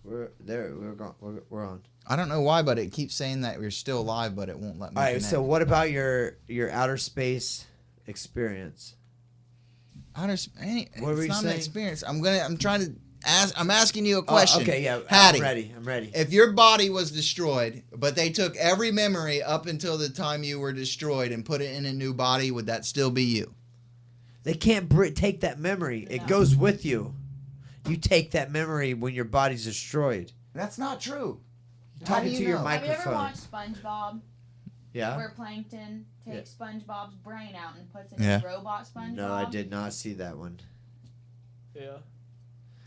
We're there. We're on. I don't know why, but it keeps saying that we're still live, but it won't let me. All right. connect. So what about your outer space experience? What were it's you not an saying? experience. I'm trying to ask. I'm asking you a question. Okay. Yeah. Hattie, I'm ready. if your body was destroyed, but they took every memory up until the time you were destroyed and put it in a new body, would that still be you? They can't take that memory. It goes with you. You take that memory when your body's destroyed. That's not true. Talking to your Have you ever microphone. watched SpongeBob? Yeah. Where Plankton takes SpongeBob's brain out and puts it Yeah. in robot SpongeBob? No, I did not see that one. Yeah.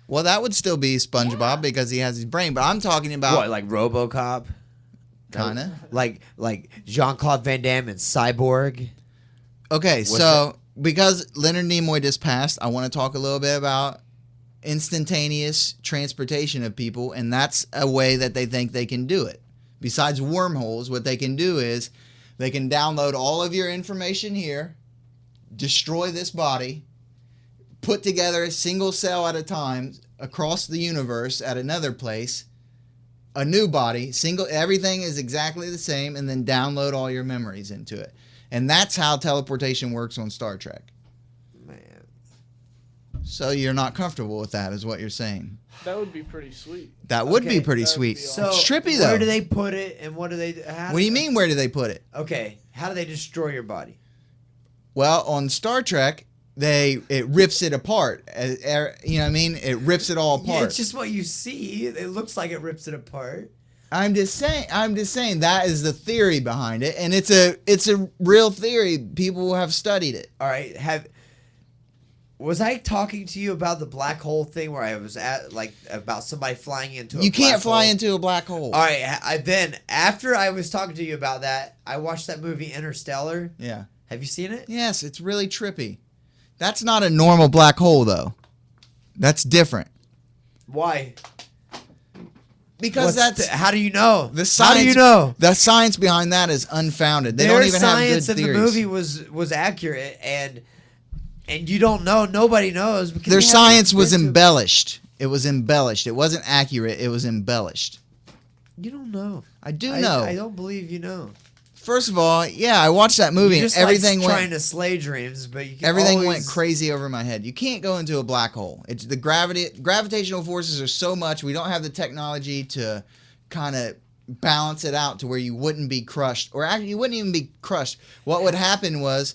Well, that would still be SpongeBob because he has his brain. But I'm talking about What, like RoboCop? kinda. Like Jean-Claude Van Damme and Cyborg? Okay, so because Leonard Nimoy just passed, I want to talk a little bit about instantaneous transportation of people, and that's a way that they think they can do it. Besides wormholes, what they can do is they can download all of your information here, destroy this body, put together a single cell at a time across the universe at another place, a new body, everything is exactly the same, and then download all your memories into it. And that's how teleportation works on Star Trek. Man. So you're not comfortable with that, is what you're saying. That would be pretty sweet. That would be Okay, pretty that'd sweet. be So It's trippy, though. where do they put it, and what do they? What do you mean, where do they put it? Okay, how do they destroy your body? Well, on Star Trek, it rips it apart. You know what I mean? It rips it all apart. Yeah, it's just what you see. It looks like it rips it apart. I'm just saying that is the theory behind it, and it's a real theory. People have studied it. All right, was I talking to you about the black hole thing where I was about somebody flying into a You can't black fly hole? into a black hole. All right, then after I was talking to you about that, I watched that movie Interstellar. Yeah. Have you seen it? Yes, it's really trippy. That's not a normal black hole, though. That's Why? because that's how do you know? the science. How do you know? The science behind that is unfounded. They don't Their even have science good in theories. the movie was accurate, and you don't know. Nobody knows because Their they haven't science was been to- embellished. It was embellished. It wasn't accurate. It was embellished. You don't know. I do know. I don't believe you know. First of all, yeah, I watched that movie You and just everything like trying went to slay dreams, but you can everything always... went crazy over my head. You can't go into a black hole. It's the gravitational forces are so much. We don't have the technology to kind of balance it out to where you wouldn't be crushed, or actually you wouldn't even be crushed. What would happen was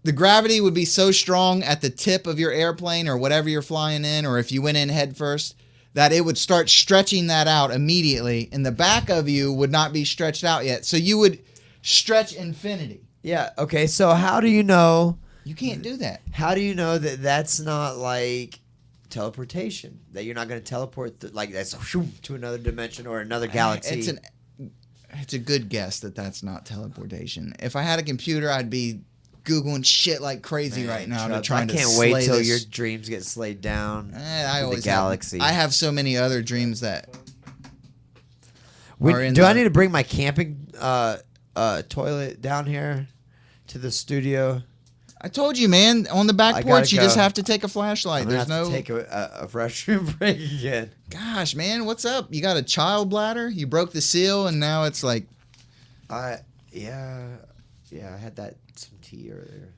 the gravity would be so strong at the tip of your airplane or whatever you're flying in, or if you went in head first, that it would start stretching that out immediately, and the back of you would not be stretched out yet. So you would stretch infinity. Yeah, okay, so how do you know... You can't do that. How do you know that that's not like teleportation? That you're not going to teleport that's to another dimension or another galaxy? It's a good guess that that's not teleportation. If I had a computer, I'd be Googling shit like crazy right now to try I and can't slay wait till this. your dreams get slayed down. I to always the galaxy. I have so many other dreams that Do are in I the- need to bring my camping toilet down here to the studio? I told you, man. On the back I porch, you gotta just go. have to take a flashlight. I'm gonna There's have no. to take a restroom break again. Gosh, man, what's up? You got a child bladder? You broke the seal, and now it's like. Yeah, I had some tea earlier.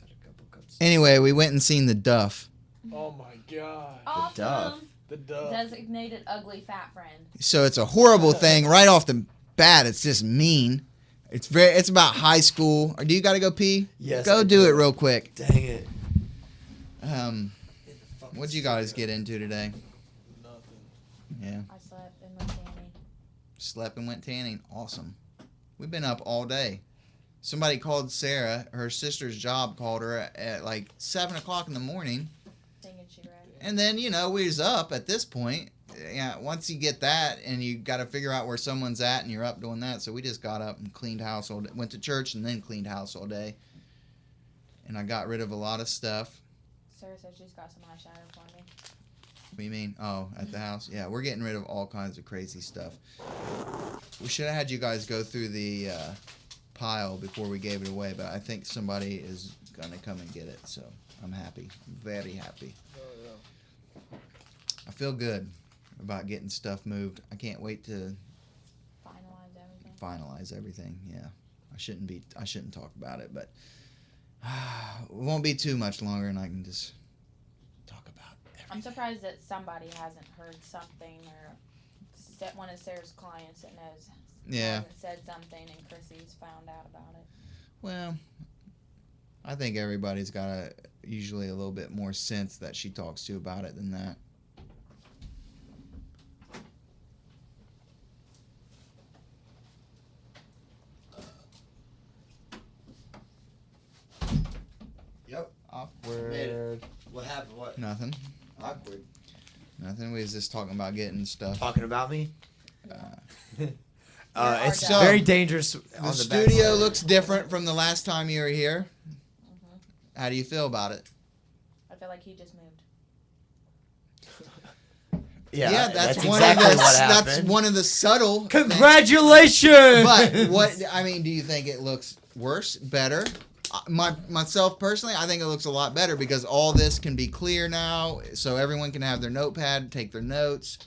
Had a couple cups. Anyway, we went and seen the Duff. Oh my god. Awesome. Duff. The dove. Designated ugly fat friend. So it's a horrible thing right off the bat. It's just mean. It's about high school. Or do you got to go pee? Yes, Go I do do. it real quick. Dang it. What'd you guys get into today? Nothing. Yeah. I slept in my tanning. Slept and went tanning. Awesome. We've been up all day. Somebody called Sarah. Her sister's job called her at like 7 o'clock in the morning. Thinking she read. And then, we was up at this point. Yeah, once you get that and you got to figure out where someone's at and you're up doing that. So we just got up and cleaned house all day. Went to church and then cleaned house all day. And I got rid of a lot of stuff. Sarah said she's got some eyeshadow for me. What do you mean? Oh, at the house? Yeah, we're getting rid of all kinds of crazy stuff. We should have had you guys go through the pile before we gave it away, but I think somebody is going to come and get it. So I'm happy. I'm very happy. Oh, yeah. I feel good. about getting stuff moved. I can't wait to Finalize everything. finalize everything. Yeah, I shouldn't talk about it, but it won't be too much longer, and I can just talk about everything. I'm surprised that somebody hasn't heard something or one of Sarah's clients that knows hasn't said something and Chrissy's found out about it. Well, I think everybody's got usually a little bit more sense that she talks to about it than that. Yep. Awkward. What happened? What? Nothing. Awkward. Nothing. We was just talking about getting stuff. Talking about me? Our It's dad. very dangerous. The studio looks different from the last time you were here. How do you feel about it? I feel like he just moved. Yeah, that's one exactly of the what that's happened. one of the subtle. Congratulations! But what I mean, do you think it looks worse, better? Myself personally, I think it looks a lot better because all this can be clear now, so everyone can have their notepad, take their notes,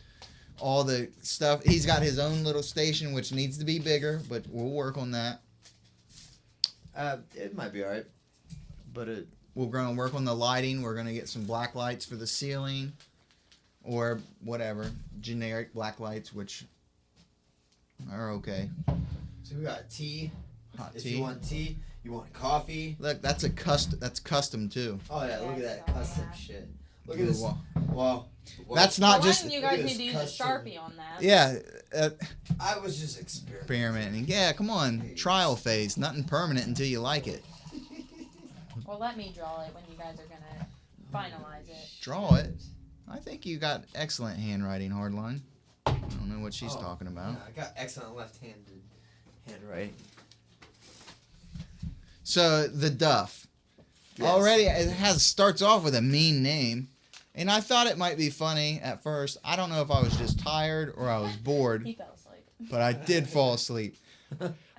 all the stuff. He's got his own little station, which needs to be bigger, but we'll work on that. It might be alright, but it. We're going to work on the lighting. We're going to get some black lights for the ceiling, or whatever, generic black lights, which are okay. So we got tea. Hot If tea. you want tea, you want coffee. Look, that's custom too. Oh yeah, look at that custom shit. Look at this. Wow. Well, That's not For just one, you look guys at need this to use a custom- Sharpie on that. yeah. I was just experimenting. Experimenting. Yeah, come on. Trial phase. Nothing permanent until you like it. Well, let me draw it when you guys are gonna finalize it. Draw it. I think you got excellent handwriting, Hardline. I don't know what she's talking about. Yeah, I got excellent left-handed handwriting. So the Duff. Yes. Already it starts off with a mean name. And I thought it might be funny at first. I don't know if I was just tired or I was bored, He fell asleep. but I did fall asleep.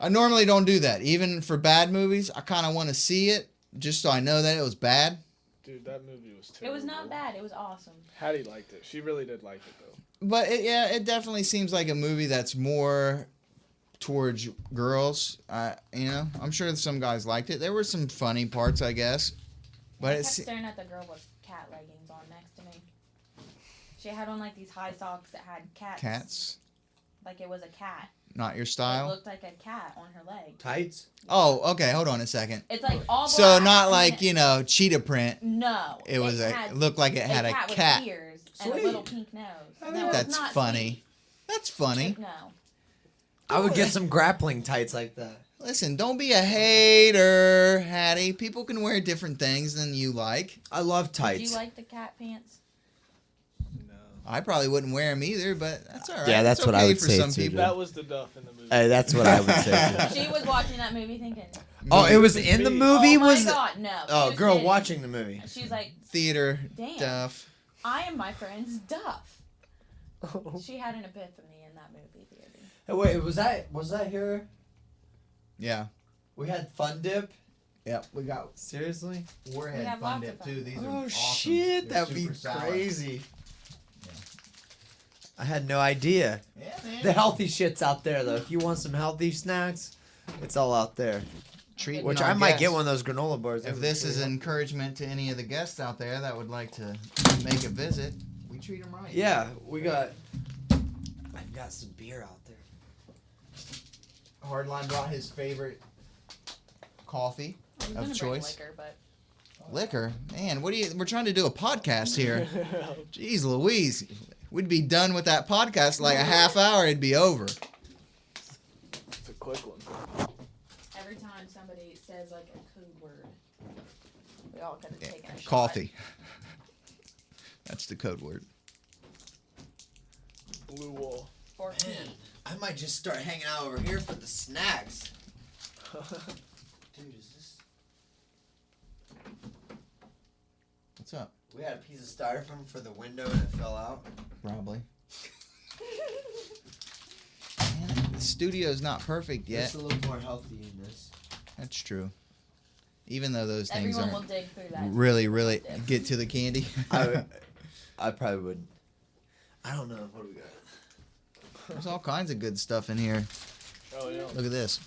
I normally don't do that. Even for bad movies, I kind of want to see it just so I know that it was bad. Dude, that movie was It terrible. was not bad. It was awesome. Hattie liked it. She really did like it, though. But it definitely seems like a movie that's more towards girls. I'm sure some guys liked it. There were some funny parts, I guess. But I kept it's staring at the girl with cat leggings on next to me. She had on like these high socks that had cats, like it was a cat. not your It style. looked like a cat on her leg. Tights. Oh, okay. Hold on a second. It's like all black. So not and like then- cheetah print. No. It was had it looked like it had a cat. with ears and Sweet. a little pink nose. I No, think it's That's not funny. sweet. That's funny. No. I would get some grappling tights like that. Listen, don't be a hater, Hattie. People can wear different things than you like. I love Did tights. you like the cat pants? No. I probably wouldn't wear them either, but that's all right. Yeah, that's It's what I okay would for say some too, people. That was the Duff in the movie. Hey, that's what I would say. She was watching that movie thinking, Oh, it was in the movie. oh my Was god, no. She oh, was girl kidding. watching the movie. She was like, Theater Damn. Duff. I am my friend's Duff. She had an epiphany in that movie theater. Hey, wait, was that here? Yeah. We had Fun Dip. Yep. We got Seriously? Warhead have Fun lots Dip of too. fun. These are Oh awesome. shit, They're that'd be super sour. crazy. Yeah. I had no idea. Yeah, man. The healthy shit's out there though. If you want some healthy snacks, it's all out there. Treating Which our I might get guests. one of those granola bars. If this is encouragement to any of the guests out there that would like to make a visit, we treat them right. Yeah, I've got some beer out there. Hardline brought his favorite coffee I was of gonna bring choice. liquor, but Liquor, man. We're trying to do a podcast here. Jeez Louise, we'd be done with that podcast like a half hour. It'd be over. It's a quick one. every time somebody says like a code word, we all could have taken a shot. Coffee. That's the code word. Blue wall. Or tea. Man, I might just start hanging out over here for the snacks. Dude, is this? What's up? We had a piece of styrofoam for the window and it fell out. Probably. Man, the studio's not perfect yet. It's a little more healthy in this. That's true. Even though those things Everyone will aren't dig through that. really get to the candy. I probably would. I don't know. What do we got? There's all kinds of good stuff in here. Oh yeah. Look at this.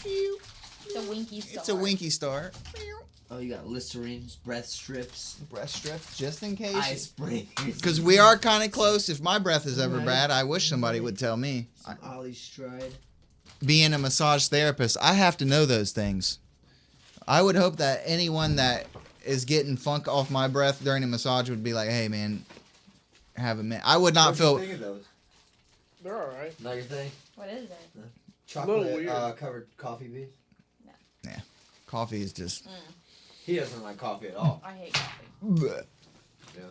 It's a Winky Star. It's a Winky Star. Oh, you got Listerines, breath strips, Breast strip, just in case. ice spray, Because we are kind of close. If my breath is ever bad, I wish somebody would tell me. some Ollie Stride. Being a massage therapist, I have to know those things. I would hope that anyone that is getting funk off my breath during a massage would be like, "Hey, man, have a minute." I would not feel. Think of those? They're all right. Not your thing. What is it? Chocolate weird. covered coffee bean. Coffee is just. He doesn't like coffee at all. I hate coffee. Bleh. Yeah.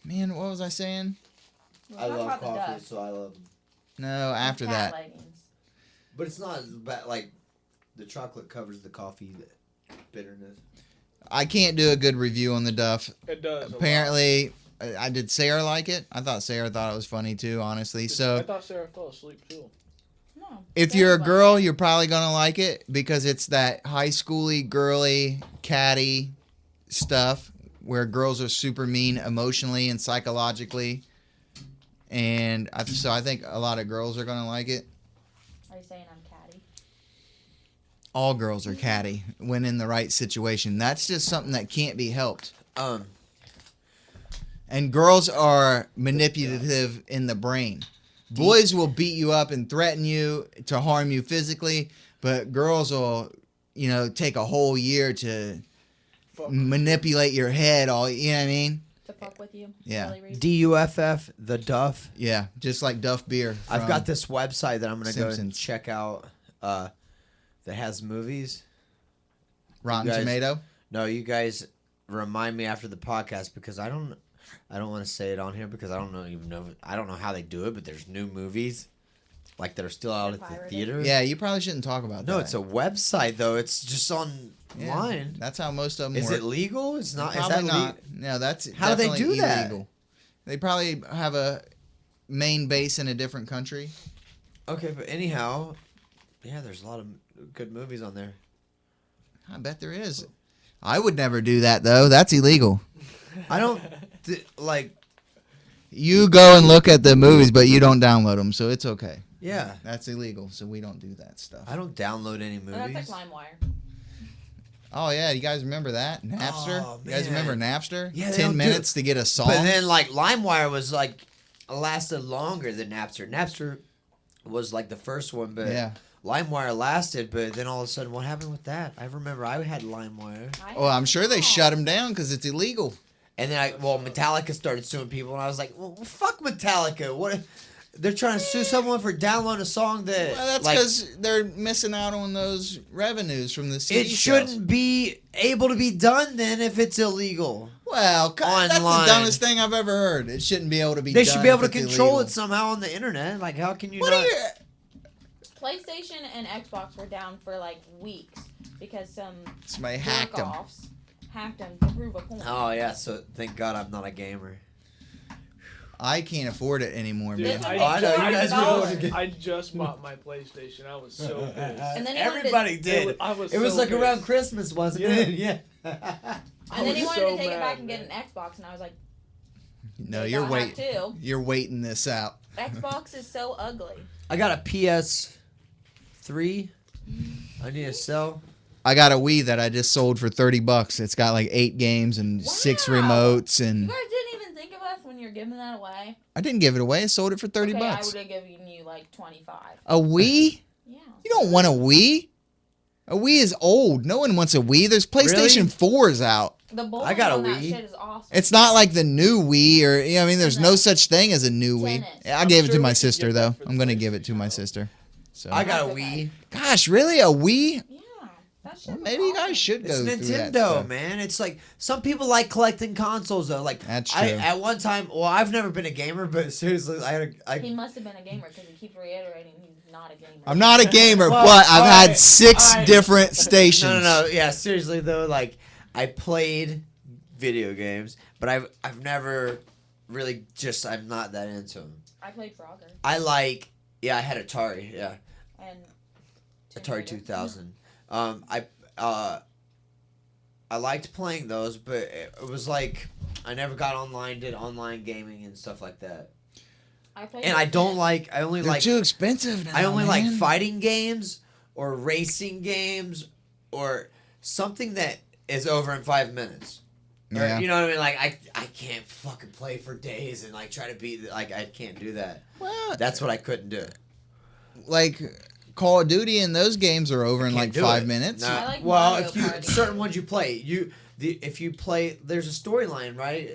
Man, what was I saying? We're I talking love about the coffee, dust. so I love them. No, after Cat that. leggings. But it's not as bad. Like the chocolate covers the coffee bitterness. I can't do a good review on the Duff. It does. a lot. Apparently, I did Sarah like it. I thought Sarah thought it was funny too, honestly. I So thought Sarah fell asleep too. No. if you're a girl, you're probably gonna like it because it's that high schooly, girly, catty stuff where girls are super mean emotionally and psychologically. And so I think a lot of girls are gonna like it. Are you saying I'm catty? All girls are catty when in the right situation. That's just something that can't be helped. And girls are manipulative in the brain. Boys will beat you up and threaten you to harm you physically, but girls will, take a whole year to Fuck. manipulate your head all, you know what I mean? To fuck with you? Yeah. Really, Reese? DUFF, the Duff. Yeah, just like Duff Beer. I've from- got this website that I'm gonna go and Simpsons. check out. That has movies. Rotten you guys- Tomato. No, you guys remind me after the podcast because I don't want to say it on here because I don't know how they do it, but there's new movies like that are still out They're at the pirated? theater. Yeah, you probably shouldn't talk about that. No, it's a website though. It's just Yeah, online. that's how most of them Is work. it legal? It's not. Is Probably that not. No, that's How do they definitely do that? illegal. They probably have a main base in a different country. Okay, but anyhow, yeah, there's a lot of good movies on there. I bet there is. I would never do that though. That's illegal. I don't like. You go and look at the movies, but you don't download them, so it's okay. Yeah, That's illegal, so we don't do that stuff. I don't download any Oh, that's movies. like LimeWire. Oh yeah, you guys remember that Napster? Oh, You guys man. remember Napster? Yeah, they 10 don't do- minutes to get a song. But then like LimeWire was like lasted longer than Napster. Napster was like the first one, but yeah. LimeWire lasted. But then all of a sudden, what happened with that? I remember I had LimeWire, Well, I'm sure they Oh. shut them down because it's illegal. and then Metallica started suing people, and I was like, well, fuck Metallica. What? They're trying to sue someone for downloading a song that Well, that's like, because they're missing out on those revenues from the CD it sales. shouldn't be able to be done then if it's illegal. Well, that's the Online. dumbest thing I've ever heard. It shouldn't be able to be They done should be able to if it's control illegal. it somehow on the internet. Like, how can you What not? are you... PlayStation and Xbox were down for like weeks because some Somebody hacked them. jerk-offs hacked them to prove a point. Oh yeah, so thank God I'm not a gamer. I can't afford it anymore, Dude, man. That's what I know, you they guys charge were $1. going to get- I just bought my PlayStation. I was so pissed. And then he wanted to- Everybody did. I was It was so like pissed. around Christmas, wasn't Yeah. it? Yeah. And then he was wanted so to take it mad, back and get man. an Xbox, and I was like, No, "You you're don't have waiting. to." You're waiting this out. Xbox is so ugly. I got a PS3. I need to sell. I got a Wii that I just sold for $30. It's got like 8 games and 6 Wow. remotes, You and guys didn't even think of us when you're giving that away. I didn't give it away. I sold it for $30. Okay, I would have given you like 25. A Wii? Yeah. You don't want a Wii? A Wii is old. No one wants a Wii. There's PlayStation 4s out. The bowling I got a on that Wii. shit is awesome. It's not like the new Wii or I mean there's no Tennis. such thing as a new Wii. Tennis. Yeah, I I'm gave it sure to we my could sister get though. that for I'm going to the give it to my PlayStation. sister. So I got a That's okay. Wii. Gosh, really? A Wii? Yeah. That shit Well, was maybe you guys awesome. should go It's through that Nintendo, stuff. man. It's like some people like collecting consoles though. Like That's I true. at one time. Well, I've never been a gamer, but seriously, He must have been a gamer because he keeps reiterating he's not a gamer. I'm not a gamer, Well, but I've had alright, 6 alright. different stations. No. Yeah, seriously though, like I played video games, but I've never really just I'm not that into them. I played Frogger I had Atari, yeah, and Atari 2000. I liked playing those, but it was like I never got online, did online gaming and stuff like that. I played And with I don't Finn. like. I only They're like. too expensive now. I only like man. fighting games or racing games or something that is over in 5 minutes. Or, Yeah. you know what I mean? Like I can't fucking play for days and like try to beat. Like I can't do that. Well, That's what I couldn't do. like Call of Duty and those games are over in Can't like do 5 it. minutes. No. I like Well, Mario if you Party. certain ones you play, if you play, there's a storyline, right?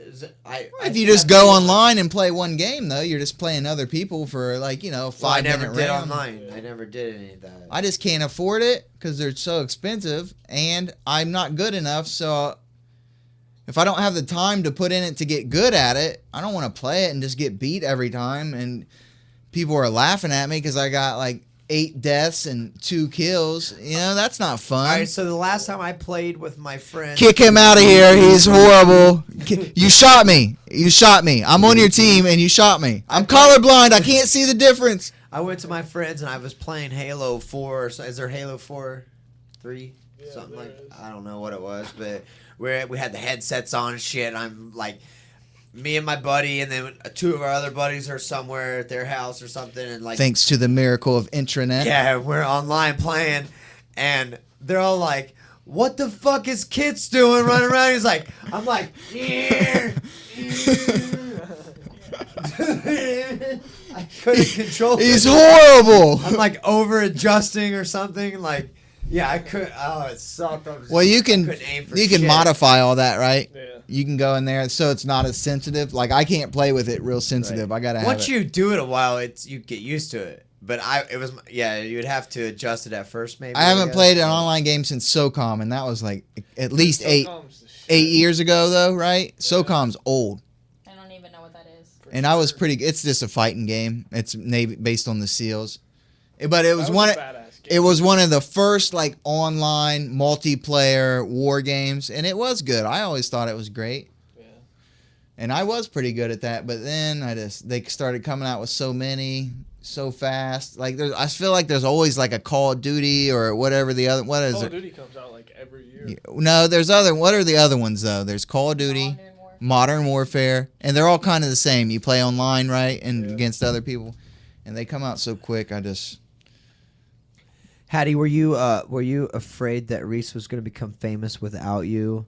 If you just go online and play one game, though, you're just playing other people for like 5 I never minute did round. online. I never did any of that. I just can't afford it because they're so expensive, and I'm not good enough. So if I don't have the time to put in it to get good at it, I don't want to play it and just get beat every time. And people are laughing at me because I got like 8 deaths and 2 kills. That's not fun. All right, so the last time I played with my friend, Kick him out of here. He's horrible. You shot me. You shot me. I'm on your team and you shot me. I'm colorblind. I can't see the difference. I went to my friends and I was playing Halo 4. So is there Halo 4? 3? Yeah, Something there like is. I don't know what it was, but we had the headsets on and shit. And I'm like, me and my buddy, and then 2 of our other buddies are somewhere at their house or something, and like, Thanks to the miracle of intranet. yeah, we're online playing, and they're all like, "What the fuck is Kits doing running around?" He's like, I'm like, "Yeah." I couldn't control He's it. horrible. I'm like over adjusting or something. Like, yeah, I could. Oh, it sucked. I was Well, you I can couldn't aim for you can shit. modify all that, right? Yeah. You can go in there so it's not as sensitive. Like I can't play with it real sensitive. I gotta have Once it. you do it a while, you get used to it. But you'd have to adjust it at first, maybe. I haven't guess. played an online game since SOCOM, and that was like at least eight SOCOM's the shit. 8 years ago, though, right? SOCOM's old, I don't even know what that is. For and I was sure. pretty. It's just a fighting game. It's based on the SEALs, but it was That one. a badass game. It was one of the first like online multiplayer war games, and it was good. I always thought it was great. Yeah. And I was pretty good at that, but then they started coming out with so many so fast. Like I feel like there's always like a Call of Duty or whatever the other. What is Call of it? Duty comes out like every year. No, there's other. What are the other ones though? There's Call of Duty, Modern Warfare. Modern Warfare, and they're all kind of the same. You play online, right, and Yeah. against other people, and they come out so quick. Hattie, were you afraid that Reese was going to become famous without you,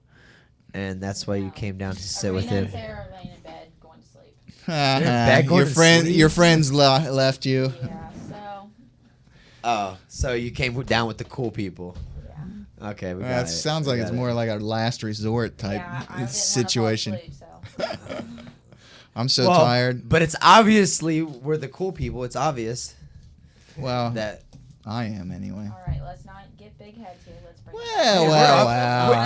and that's why you No. came down to sit Arena with him? and Sarah are laying in bed going to sleep. back going to Your sleep? friends left you. Yeah, so Oh, so you came down with the cool people. yeah. Okay, we got That it. sounds We like got it's it. more like a last resort type Yeah, I didn't situation. Want to fall asleep, so. I'm so Well, tired. But it's obviously we're the cool people. It's obvious Well, that. I am anyway. All right, let's not get big heads here. Let's bring it Well, down. well, we're up- well. we're-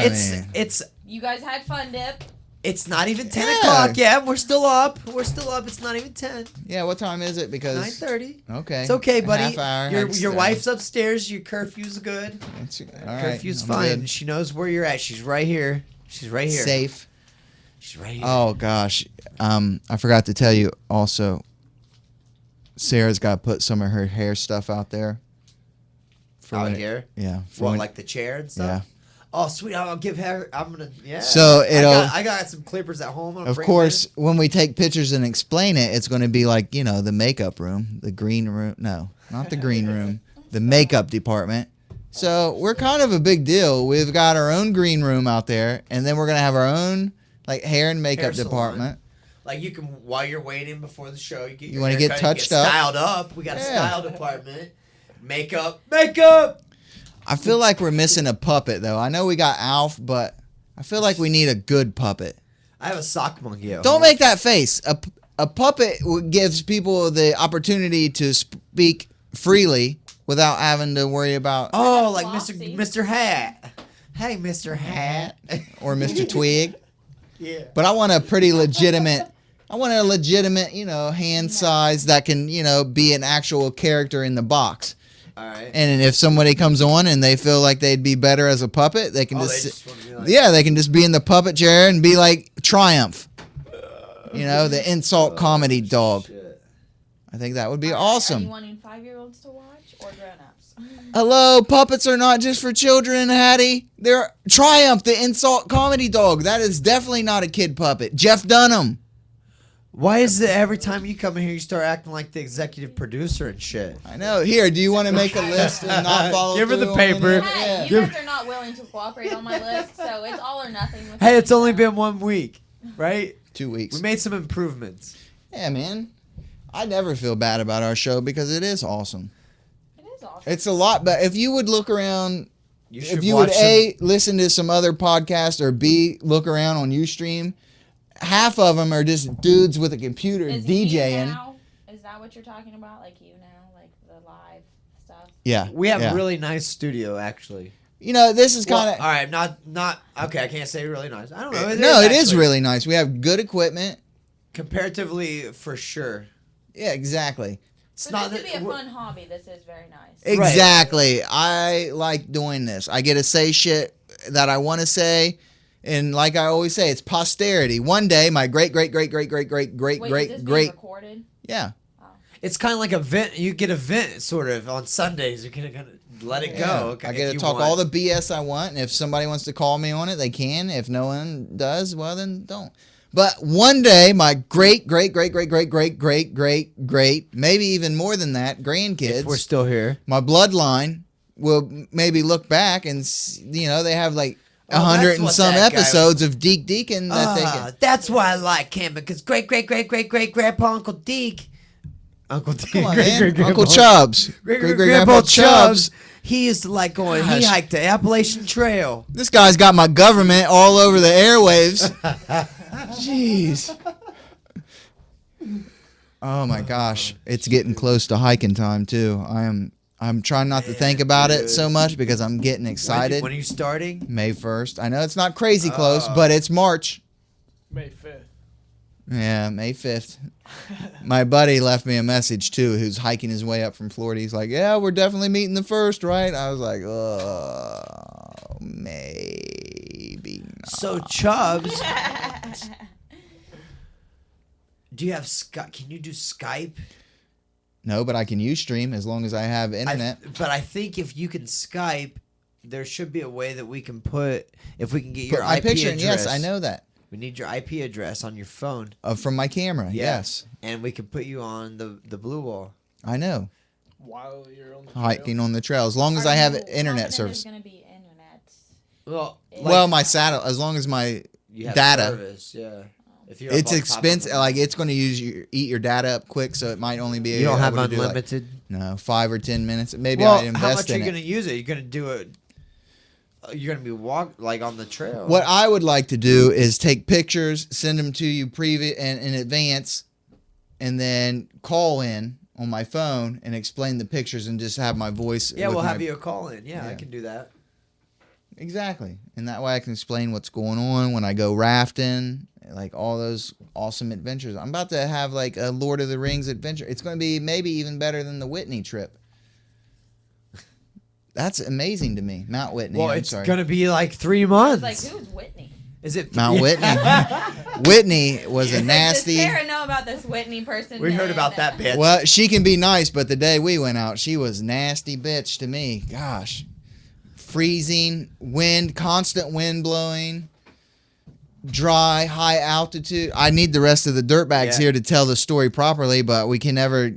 I mean, You guys had fun, Dip. it's not even 10 Yeah. o'clock yet. We're still up. We're still up. It's not even 10. yeah. What time is it? Because 9:30. okay, It's okay, buddy. Half hour. Your wife's upstairs. Your curfew's good. It's, all right, Curfew's I'm fine. good. She knows where you're at. She's right here. She's right here. Safe. She's right here. Oh gosh, I forgot to tell you also. Sarah's got to put some of her hair stuff out there. For Out when- here. Yeah. for What, when- like the chair and stuff? yeah. Oh, sweet. I'll give her. I'm gonna. Yeah. So it'll- I got some clippers at home. I'm gonna Of bring course, when we take pictures and explain it, it's going to be like, the makeup room, the green room. No, not the green room, the makeup department. So we're kind of a big deal. We've got our own green room out there, and then we're going to have our own like hair and makeup Hair salon. department. Like you can, while you're waiting before the show, you get You your wanna hair get cut, touched you up? styled up. We got a Yeah. style department. Makeup. I feel like we're missing a puppet, though. I know we got Alf, but I feel like we need a good puppet. I have a sock monkey. At Don't home. make that face. A puppet gives people the opportunity to speak freely without having to worry about Oh, like Flopsy. Mr. Hat. Hey, Mr. Hat. or Mr. Twig. Yeah. But I want a legitimate, hand size that can, be an actual character in the box. All right. And if somebody comes on and they feel like they'd be better as a puppet, they can Oh, just, they just wanna be like- yeah, they can just be in the puppet chair and be like Triumph. The insult comedy dog. Shit. I think that would be Are you awesome. wanting 5-year-olds to watch? Or grown-ups. Hello, puppets are not just for children, Hattie. They're Triumph, the insult comedy dog. That is definitely not a kid puppet. Jeff Dunham. Why is it every time you come in here you start acting like the executive producer and shit? I know. Here, do you want to make a list and not follow Give her the through on any paper. of it? Hey, Yeah. you guys are not willing to cooperate on my list, so it's all or nothing. With Hey, me, it's only so. been 1 week, right? 2 weeks. We made some improvements. Yeah, man. I never feel bad about our show because it is awesome. It is awesome. It's a lot, but if you would look around, You should if you would watch A, listen to some other podcasts, or B, look around on Ustream, half of them are just dudes with a computer Is DJing. now? Is that what you're talking about? Like you now, like the live stuff? Yeah. We have yeah. a really nice studio, actually. You know, this is Well, kind of. all right, not okay. I can't say really nice. I don't know. No, it is actually. really nice. We have good equipment. comparatively for sure. Yeah, exactly. It's For not this to that be a fun hobby, this is very nice. Exactly. I like doing this. I get to say shit that I want to say. And like I always say, it's posterity. One day, my great, great, great, great, great, great, great, Wait, is great, this being great. recorded? Yeah. It's kind of like a vent. You get a vent sort of on Sundays. You can kind of let it go. I get to talk all the BS I want. And if somebody wants to call me on it, they can. If no one does, well, then don't. But one day, my great, great, great, great, great, great, great, great, great, maybe even more than that, grandkids. If we're still here. My bloodline will maybe look back and, you know, they have like 100 that's and what some that guy- episodes of Deke Deacon that they can. That's why I like him, because great grandpa Uncle Deke. Uncle Deke. Come on, man. Uncle Chubbs. Great Grandpa Chubbs. He used to like going, he Gosh. hiked the Appalachian Trail. This guy's got my government all over the airwaves. Jeez. Oh my gosh. It's getting close to hiking time too. I'm trying not to think about it so much because I'm getting excited. When are you starting? May 1st. I know it's not crazy close, but it's March. May 5th. Yeah, May 5th. My buddy left me a message too, who's hiking his way up from Florida. He's like, yeah, we're definitely meeting the 1st, right? I was like, oh, maybe not. So Chubbs, do you have Skype? Can you do Skype? No, but I can Ustream as long as I have internet. But I think if you can Skype, there should be a way that we can put, if we can get Put your my IP picture address. in. Yes, I know that. We need your IP address on your phone. From my camera, Yeah. yes. And we can put you on the blue wall. I know. While you're on the trail. Hiking on the trail. As long as I have internet service. There's going to be internet. Well, Well, my satellite, as long as my you have data. service, yeah. If you're It's up on top of expensive. the- Like, it's going to eat your data up quick, so it might only be you don't have able to do, like, unlimited. no, 5 or 10 minutes. Maybe Well, I invest how much are in you it. gonna use it? You're gonna do it. You're gonna be like on the trail. What I would like to do is take pictures, send them to you in advance, and then call in on my phone and explain the pictures and just have my voice. Yeah, with we'll my- have you a call in. Yeah, I Yeah. can do that. Exactly. And that way I can explain what's going on when I go rafting, like all those awesome adventures. I'm about to have like a Lord of the Rings adventure. It's going to be maybe even better than the Whitney trip. That's amazing to me. Mount Whitney. Well, I'm it's sorry. gonna be like 3 months. It's like, who's Whitney? Is it Mount Whitney. Whitney was a Does nasty. Sarah know about this Whitney person? We heard and, about that bitch. Well, she can be nice, but the day we went out, she was nasty bitch to me. Gosh. Freezing, wind, constant wind blowing, dry, high altitude. I need the rest of the dirtbags Yeah. here to tell the story properly, but we can never.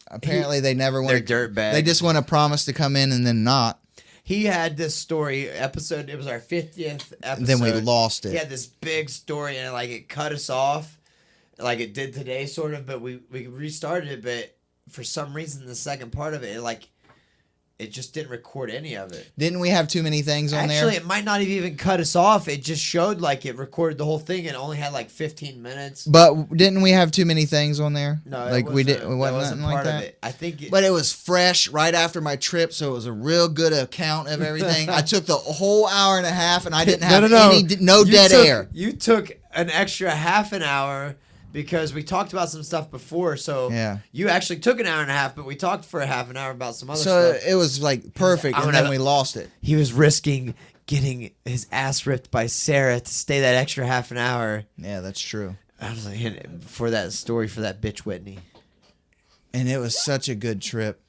Apparently, they never want. They're dirtbags. They just want to promise to come in and then not. He had this story episode. It was our 50th episode. Then we lost it. He had this big story, and like it cut us off, like it did today, sort of. But we restarted it, but for some reason, the second part of it, it just didn't record any of it. Didn't we have too many things on Actually, there? it might not have even cut us off. It just showed like it recorded the whole thing and only had like 15 minutes. But didn't we have too many things on there? No, like we didn't. It that wasn't nothing like part that. of it. I think. But it was fresh right after my trip, so it was a real good account of everything. I took the whole hour and a half, and I didn't have no You dead took- air. You took an extra half an hour because we talked about some stuff before. So Yeah. you actually took an hour and a half, but we talked for a half an hour about some other So stuff. it was like perfect, I'm and gonna- then we lost it. He was risking getting his ass ripped by Sarah to stay that extra half an hour. Yeah, that's true. I was like, for that story for that bitch Whitney. And it was such a good trip.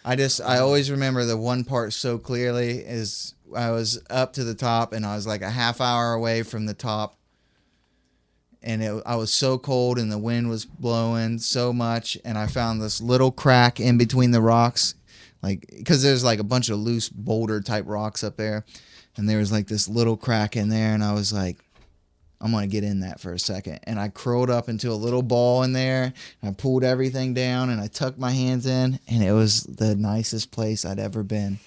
I always remember the one part so clearly is I was up to the top and I was like a half hour away from the top. And I was so cold and the wind was blowing so much. And I found this little crack in between the rocks. Like, because there's like a bunch of loose boulder type rocks up there. And there was like this little crack in there. And I was like, I'm going to get in that for a second. And I curled up into a little ball in there. And I pulled everything down and I tucked my hands in. And it was the nicest place I'd ever been.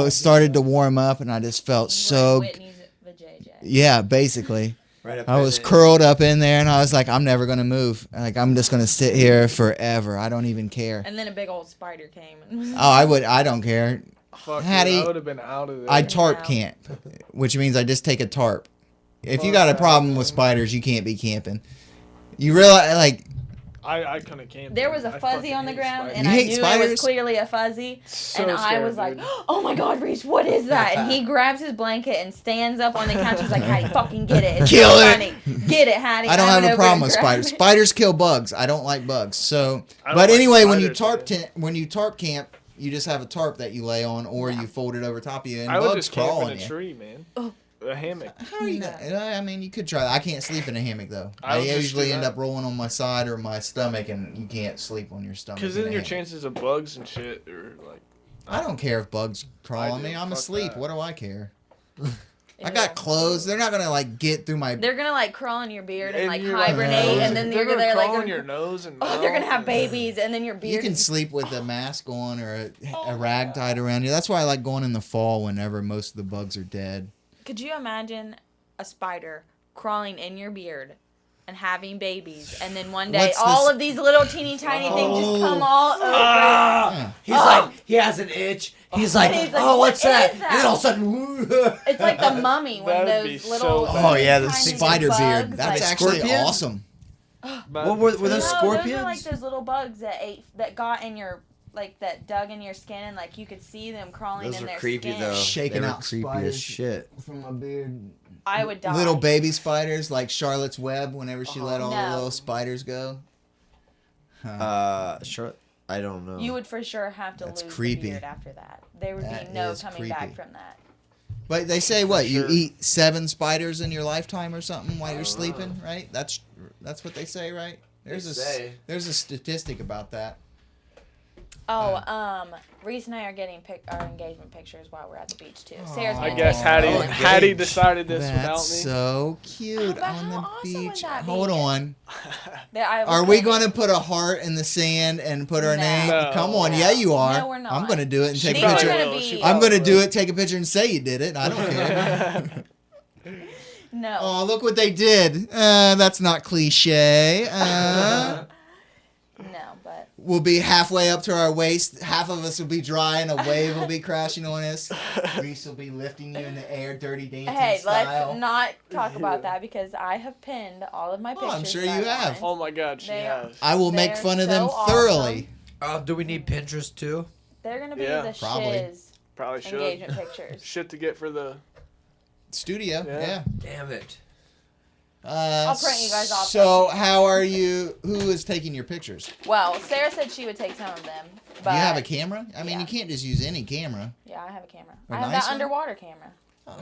Started to warm up and I just felt so. Whitney's vajayjay. Yeah, basically. Right up I in was it. curled up in there and I was like, I'm never going to move. Like, I'm just going to sit here forever. I don't even care. And then a big old spider came. And I don't care. Fuck, Hattie, dude, I would have been out of there. I tarp Yeah. camp, which means I just take a tarp. If you got a problem with spiders, you can't be camping. You realize, like, I couldn't camp. there was a I fuzzy fucking on the hate ground, spiders. and You I hate knew it spiders? was clearly a fuzzy. So And I scared, was like, dude. "Oh my God, Reese, what is that?" And he grabs his blanket and stands up on the couch. He's like, "Hattie, fucking get it! It's Kill so it. funny. Get it, Hattie." I don't I have went a over problem and with grabbed spiders. it. Spiders kill bugs. I don't like bugs. So, I don't but like anyway, when you spiders, when you tarp camp, you just have a tarp that you lay on, or you fold it over top of you, and I would bugs just crawl camp on in a you. tree, man. Oh. A hammock. How are you not? I mean, you could try that. I can't sleep in a hammock though. I I would just usually do end that. up rolling on my side or my stomach, and you can't sleep on your stomach. Because in then a your hammock. chances of bugs and shit are like. I don't care if bugs crawl I on do. me. I'm Fuck asleep. that. What do I care? I Ew. got clothes. They're not gonna like get through my. They're gonna like crawl in your beard and like you're like, hibernate, "Oh, and then they're you're gonna like, crawl in your nose and oh, they're gonna mouth have and- babies, and then your beard. You can is- sleep with a mask on or Oh a rag tied around you. That's why I like going in the fall whenever most of the bugs are dead. Could you imagine a spider crawling in your beard and having babies, and then one day What's all this- of these little teeny tiny things just Oh. come all over? Yeah. He's like, he has an itch. He's like, He's like, oh, "What what's that? is that?" And then all of a sudden, It's like the mummy when That'd be those so little bad. Oh, yeah, the tiny Spider bugs, beard. That's like, actually Scorpion? awesome. But- What were those no, those scorpions? are like those little bugs that got in your that dug in your skin, and like you could see them crawling Those in are their creepy skin. though. Shaking They were out creepy spiders. as shit. From my beard. I would die. Little baby spiders like Charlotte's Web whenever she let all No. the little spiders go. Sure. I don't know. You would for sure have to That's lose creepy. the beard after that. There would That be no is coming back creepy. from that. But they say what you sure. eat 7 spiders in your lifetime or something while you're don't sleeping, right? That's what they say, right? There's say. there's a statistic about that. Oh, Reese and I are getting our engagement pictures while we're at the beach too. Sarah's I gonna guess take Hattie Oh, some. Hattie engaged. decided this without That's me. so cute But on how the awesome would beach. that Hold be? on. I was Are we gonna- going to put a heart in the sand and put our No. name? No. Come on, No. yeah, you are. No, we're not. I'm going to do it and She take a These are picture. gonna will. be- She I'm going to probably do will. it, take a picture, and say you did it. I don't care. No. Oh, look what they did. That's not cliche. No, but We'll be halfway up to our waist. Half of us will be dry, and a wave will be crashing on us. Reese will be lifting you in the air, dirty dancing hey, style. let's not talk about that because I have pinned all of my pictures. I'm sure that you I have. wanted. Oh my God, she They- has. I will make They're fun of them so awesome. thoroughly. Oh, do we need Pinterest too? They're gonna be Yeah, the probably. shiz Probably should. engagement pictures. Shit to get for the. Studio, Yeah. yeah. Damn it. I'll print you guys off So, how are you? Who is taking your pictures? Well, Sarah said she would take some of them, but you have a camera? I mean, yeah. you can't just use any camera. yeah, I have a camera. A I have nice that one? underwater camera. Oh.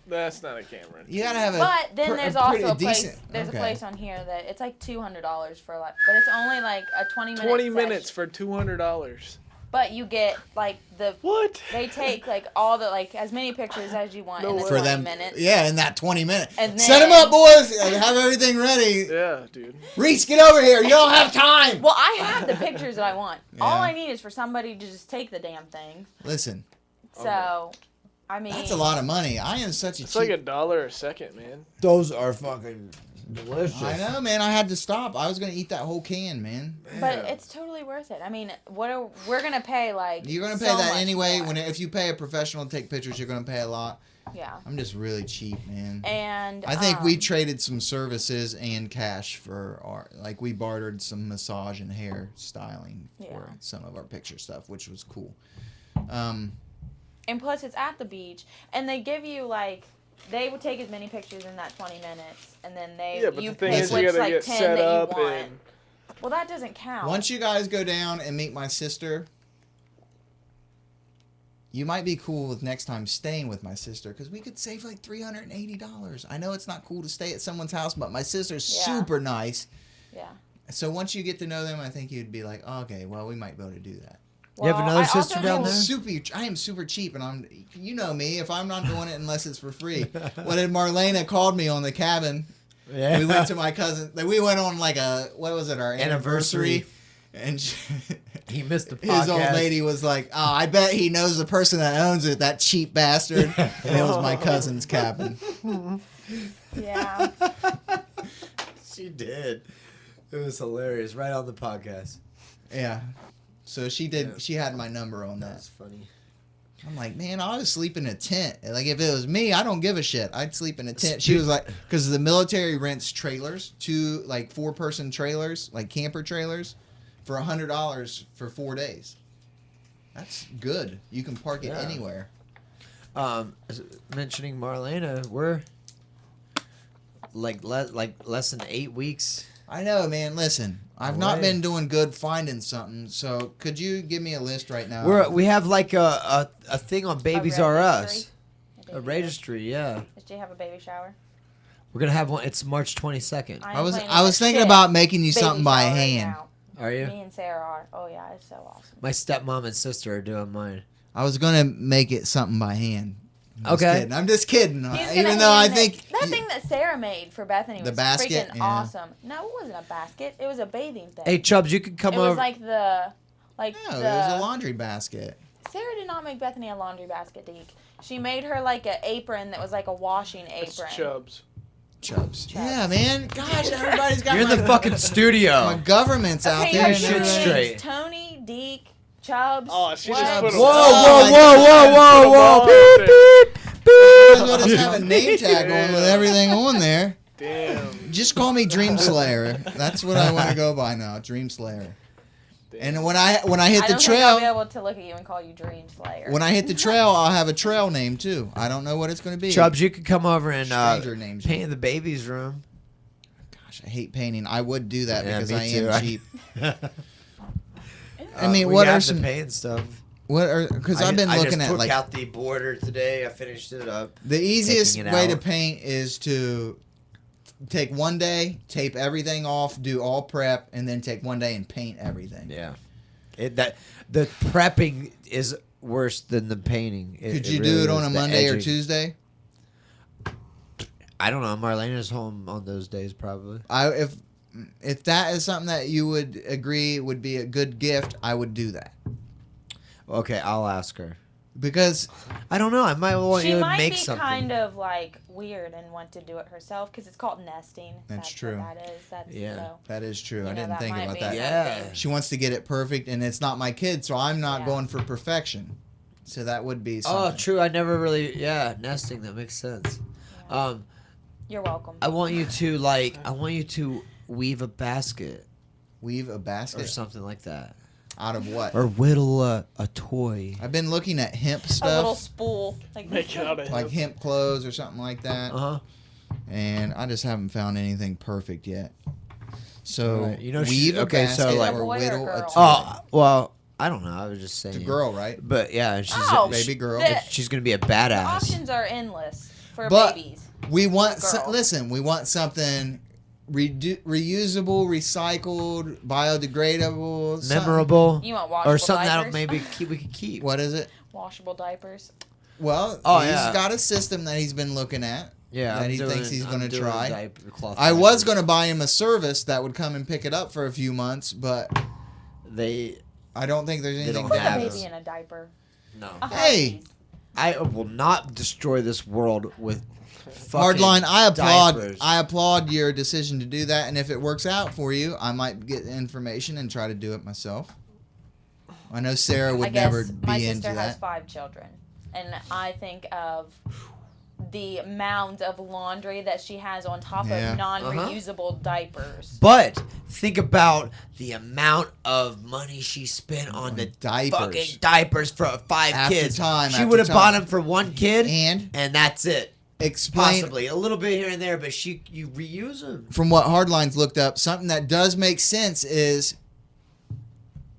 That's not a camera. You gotta have a. But then pr- there's pretty also a place. decent- There's okay. a place on here that it's like $200 for like, but it's only like a 20-minute. 20 minutes for $200. But you get like the. What? They take like all the like as many pictures as you want No in the way. For 20 them, minutes. yeah, in that 20 minutes. And Set them then- up, boys. And have everything ready. Yeah, dude. Reese, get over here. You don't have time. Well, I have the pictures that I want. All Yeah. I need is for somebody to just take the damn thing. Listen, So, I mean, that's a lot of money. I am such a It's cheap. like $1 a second, man. Those are fucking delicious. I know, man. I had to stop. I was gonna eat that whole can, man. But Yeah. it's totally worth it. I mean, we're gonna pay like You're gonna pay so that much anyway. more. If you pay a professional to take pictures, you're gonna pay a lot. Yeah, I'm just really cheap, man. and I think we traded some services and cash for our, like we bartered some massage and hair styling for Yeah. some of our picture stuff, which was cool. and plus it's at the beach, and they give you like they would take as many pictures in that 20 minutes, and then Yeah, but you the thing pick is, which you gotta like get 10 set that up you want. and. Well, that doesn't count. Once you guys go down and meet my sister, you might be cool with next time staying with my sister because we could save like $380. I know it's not cool to stay at someone's house, but my sister's Yeah. super nice. Yeah. So once you get to know them, I think you'd be like, oh, okay, well, we might be able to do that. You have another I also sister down know- there? I am super cheap, and you know me. If I'm not doing it unless it's for free. When Marlena called me on the cabin, Yeah. we went to my cousin. We went on like our anniversary, and He missed the podcast. his old lady was like, "Oh, I bet he knows the person that owns it. That cheap bastard." And it was my cousin's cabin. Yeah. She did. It was hilarious. Right on the podcast. Yeah. So she did. Yeah. She had my number on that. That's funny. I'm like, man, I would sleep in a tent. Like, if it was me, I don't give a shit. I'd sleep in a tent. She was like, because the military rents trailers, 4-person trailers, like camper trailers, for $100 for 4 days. That's good. You can park it Yeah. anywhere. Mentioning Marlena, we're like less than 8 weeks. I know, man. Listen, I've not Right. been doing good finding something. So could you give me a list right now? We have like a thing on Babies R Us. registry? A registry, yeah. Did you have a baby shower? We're gonna have one. It's March 22nd. I was thinking about making you something by hand. Are you? Me and Sarah are. Oh yeah, it's so awesome. My stepmom and sister are doing mine. I was gonna make it something by hand. Okay. I'm just kidding. He's Even gonna though I hand think that thing that Sarah made for Bethany The was basket? freaking Yeah. awesome. No, it wasn't a basket. It was a bathing thing. Hey Chubbs, you can come it over. was like no, it was a laundry basket. Sarah did not make Bethany a laundry basket, Deke. She made her like an apron that was like a washing It's apron. Chubbs. Chubbs. Yeah, man. Gosh, everybody's got You're in my, the fucking my studio. government's out Okay, there. your shit and everything. straight. Tony, Deke, Chubbs. Oh, she what? just put a Whoa, Oh, whoa, whoa, whoa, whoa, Put 'em whoa! all Beep, beep, Might as well beep. just have a name tag on with everything on there. Damn. Just call me Dream Slayer. That's what I want to go by now, Dream Slayer. Damn. And when I hit I the don't think I'll be trail, able to look at you and call you Dream Slayer. when I hit the trail, I'll have a trail name too. I don't know what it's going to be. Chubbs, you could come over and Stranger names. paint the baby's room. Gosh, I hate painting. I would do that Yeah, because me I too. am cheap. I mean, we what have are to some? paint stuff. What are? Because I've been looking I just at took like out the border today. I finished it up. the easiest taking it way to out. paint is to take one day, tape everything off, do all prep, and then take one day and paint everything. Yeah, the prepping is worse than the painting. Could you do it on a Monday or Tuesday? I don't know. Marlena's home on those days probably. If that is something that you would agree would be a good gift, I would do that. Okay, I'll ask her. Because I don't know. I might want she you to might make be something. kind of like weird and want to do it herself because it's called nesting. That's What true. that is. That's Yeah. so, that is true. you I know, didn't that think might about be that. Yeah. something. She wants to get it perfect, and it's not my kid, so I'm not Yeah. going for perfection. So that would be Oh, something. true. I never really. Yeah, nesting. That makes sense. You're welcome. I want you to weave a basket Weave a or basket something like that, out of what? or whittle a toy. I've been looking at hemp a little stuff, spool. Like Make it out of like him. hemp clothes or something like that, Uh huh. and I just haven't found anything perfect yet. So Right. You know, weave a okay, so, basket like- or Boy or whittle a girl? toy. Oh well, I don't know. I was just saying. It's a girl, right? But yeah, she's Oh, Baby girl. she's gonna be a The badass. options are endless for But- babies. We want Girl. listen. We want something reusable, recycled, biodegradable, something- Memorable, You want washable or something diapers? that maybe we could keep. What is it? Washable diapers. Well, Oh, he's yeah. got a system that he's been looking at. Yeah, that I'm he doing- thinks he's I'm going to doing try. cloth I was diapers. going to buy him a service that would come and pick it up for a few months, but They I don't think there's anything don't Put to the have have. baby in a diaper. no. A Hey! Hardee's. I will not destroy this world with fucking Hardline, diapers. I applaud your decision to do that, and if it works out for you, I might get the information and try to do it myself. I know Sarah I would guess never my be sister into has that. 5 children, and I think of the mound of laundry that she has on top Yeah. of non-reusable diapers. But think about the amount of money she spent on the diapers. fucking diapers for 5 After kids. time, She after would have time. bought them for 1 kid, And that's it. explain Possibly a little bit here and there, but you reuse them. from what Hardline's looked up, something that does make sense is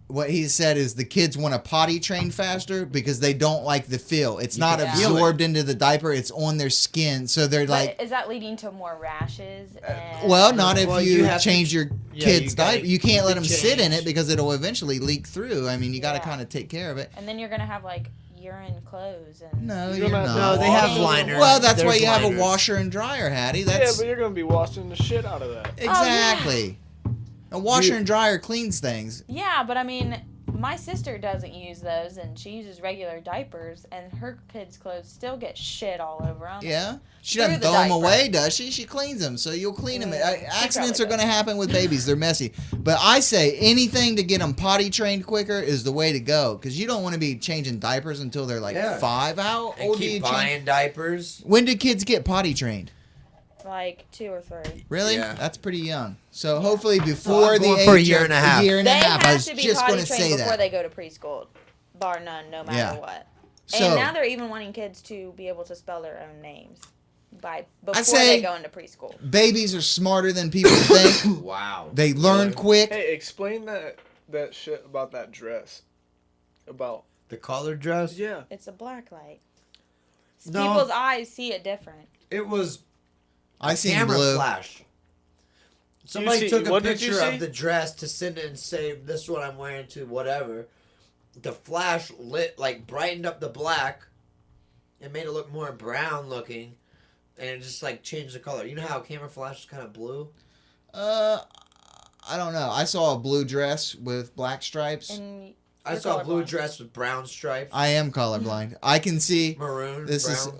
what he said is the kids want to potty train faster because they don't like the feel. It's not can feel absorbed into the diaper. It's on their skin. So they're But like, is that leading to more rashes? And well, not if Well, you you have to- change your yeah, kid's you gotta- diaper. You can't let them change. sit in it because it'll eventually leak through. I mean, you got to Yeah. kind of take care of it. And then you're gonna have like urine clothes and. No, You're you're gonna have not. No, they have Washers. liners. Well, that's why There's you have a liners. washer and dryer, Hattie. Yeah, That's but you're gonna be washing the shit out of that. exactly. A washer You- and dryer cleans things. Yeah, but I mean, my sister doesn't use those, and she uses regular diapers, and her kids' clothes still get shit all over them. Yeah. She Through doesn't the throw them diaper. away, does she? She cleans them, so you'll clean them. Yeah, she Accidents are probably going to happen with babies. They're messy. But I say anything to get them potty trained quicker is the way to go, because you don't want to be changing diapers until they're like Yeah. 5. How And old do you keep change? buying diapers. When do kids get potty trained? Like 2 or 3. Really? Yeah. That's pretty young. So hopefully before I'm the going age for a year of- and a half. year and a They half. have I was to be just potty going to trained say before that. they go to preschool, bar none, no matter Yeah. what. So And now they're even wanting kids to be able to spell their own names before say- they go into preschool. babies are smarter than people think. Wow. They learn quick. Hey, explain that shit about that dress. About The collar dress. yeah. It's a black light. No. People's eyes see it different. It was I seen camera blue. flash. Somebody took a what did you picture see? of the dress to send it and say, "This is what I'm wearing to whatever." The flash lit, like, brightened up the black. It made it look more brown looking, and it just like changed the color. You know how camera flash is kind of blue? I don't know. I saw a blue dress with black stripes. And I you're saw a blue colorblind. dress with brown stripes, I am colorblind. I can see. maroon, This is- brown.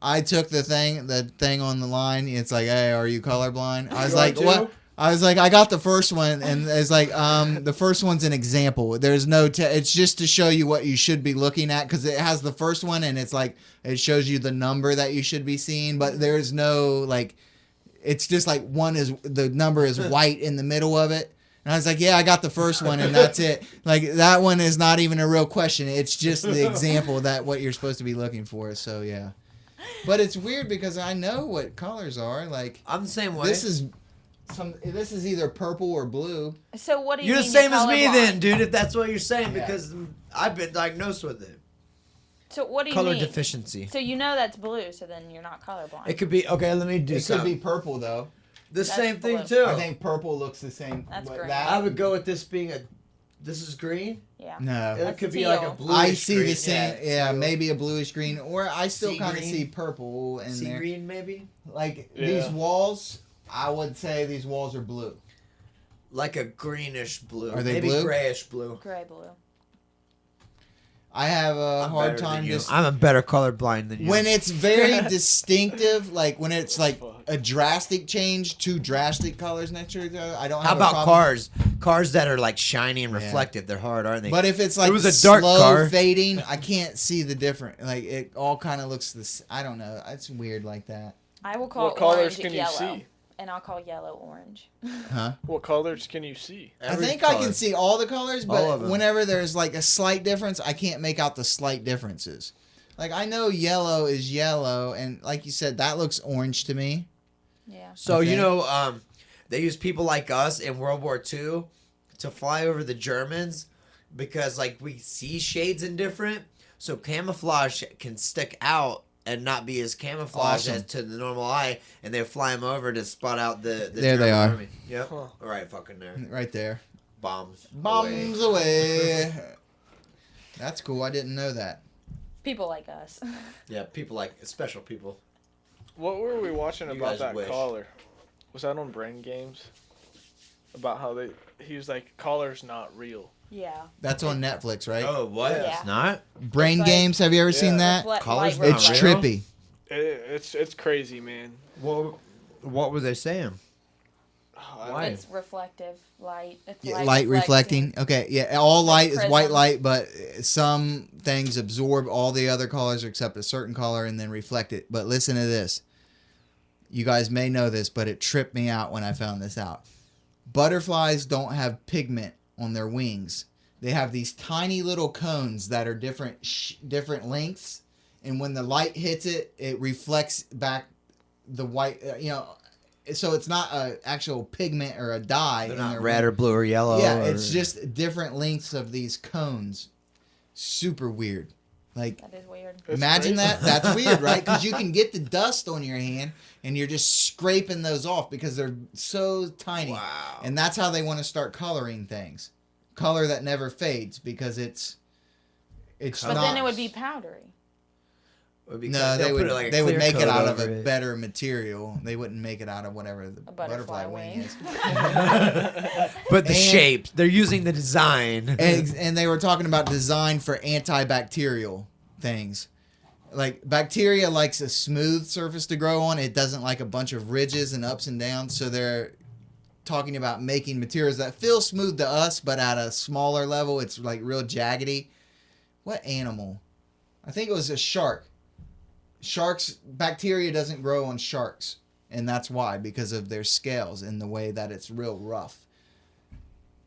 I took the thing on the line. It's like, hey, are you colorblind? I was You like, are what? too? I was like, I got the first one, and it's like, the first one's an example. There's no, it's just to show you what you should be looking at, because it has the first one, and it's like, it shows you the number that you should be seeing, but there's no, like, it's just like the number is white in the middle of it. And I was like, yeah, I got the first one, and that's it. Like, that one is not even a real question. It's just the example that what you're supposed to be looking for. So, yeah. But it's weird because I know what colors are. Like, I'm the same way. this is either purple or blue. So what do you You're the mean same as me colorblind? then, dude. If that's what you're saying, Yeah. because I've been diagnosed with it. So what do you Color mean? deficiency. So you know that's blue, so then you're not colorblind. It could be okay. Let me do It could something. be purple though. The That's same thing blue. too. I think purple looks the same. That's What, green. I would go with this being this is green. yeah. No. It That's could be teal. like a bluish I see green. the same. Yeah, teal. maybe a bluish green, or I still Sea kind of green. see purple in Sea there. green maybe. Like Yeah. these walls, I would say these walls are blue. Like a greenish blue. Are they maybe blue? grayish blue. Gray blue. I have a I'm hard better than time you. just I'm a better colorblind than you. when it's very distinctive, like when it's like Fuck. a drastic change, two drastic colors next to each other. I don't How have a about problem. cars? Cars that are like shiny and Yeah. reflective. They're hard, aren't they? But if it's like was a dark slow car. fading, I can't see the difference. Like it all kind of looks this. I don't know. It's weird like that. I will call What colors orange can you yellow, see? and I'll call yellow orange. Huh? What colors can you see? Every I think I color. can see all the colors, All of but them. whenever there's like a slight difference, I can't make out the slight differences. Like I know yellow is yellow, and like you said, that looks orange to me. Yeah. So Okay. you know, they use people like us in World War II to fly over the Germans because like we see shades in different, so camouflage can stick out and not be as camouflaged Awesome. as to the normal eye, and they fly them over to spot out the There they German are. army. Yep. Huh. All right, fucking there. Right there. Bombs. Bombs away. That's cool. I didn't know that. People like us. Yeah, people like special people. What were we watching You about guys that wish. collar? Was that on Brain Games? About how he was like, collar's not real. Yeah. That's on Netflix, right? Oh, what? Yeah. It's not. Brain It's like- Games. Have you ever seen Yeah. that? Colors light not It's real? reflective. trippy. It's crazy, man. What were they saying? Why? It's reflective light. It's Yeah, light reflecting. Okay, yeah, all light is white prism. light, but some things absorb all the other colors except a certain color and then reflect it. But listen to this. You guys may know this, but it tripped me out when I found this out. Butterflies don't have pigment on their wings. They have these tiny little cones that are different lengths, and when the light hits it, it reflects back the white. so it's not a actual pigment or a dye. They're in not their red or blue or yellow. Yeah, or... it's just different lengths of these cones. Super weird. Like, That is weird. That's imagine crazy. that. That's weird, right? Because you can get the dust on your hand, and you're just scraping those off because they're so tiny. Wow. And that's how they want to start coloring things. Color that never fades because it's But not. then it would be powdery. No, they would. They would make it out of a it. better material. They wouldn't make it out of whatever the A butterfly wing. is. But the And- shape, they're using the design. And they were talking about design for antibacterial things. Like, bacteria likes a smooth surface to grow on. It doesn't like a bunch of ridges and ups and downs. So they're talking about making materials that feel smooth to us, but at a smaller level, it's like real jaggedy. What animal? I think it was a shark. Sharks, bacteria doesn't grow on sharks. And that's why, because of their scales and the way that it's real rough.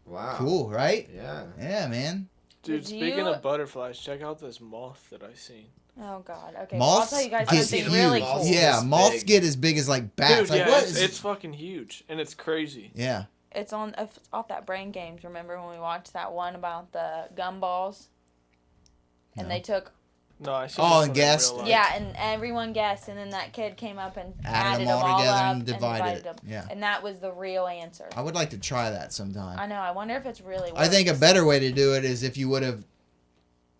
Wow. Cool, right? Yeah. Yeah, man. Dude, Did speaking you- of butterflies, check out this moth that I seen. Oh God. Okay. Moths well, I'll tell you guys get something huge. really Moths cool. Yeah, This moths big. get as big as like bats. Dude, Like, yeah, what it's, is- it's fucking huge, and it's crazy. Yeah. It's off that Brain Games. Remember when we watched that one about the gumballs? And No. they took No, I seen Oh, this one and in guessed? real life. yeah, and everyone guessed, and then that kid came up and Added added them all together up and divided it. them. Yeah. And that was the real answer. I would like to try that sometime. I know. I wonder if it's really. I think a works. better way to do it is if you would have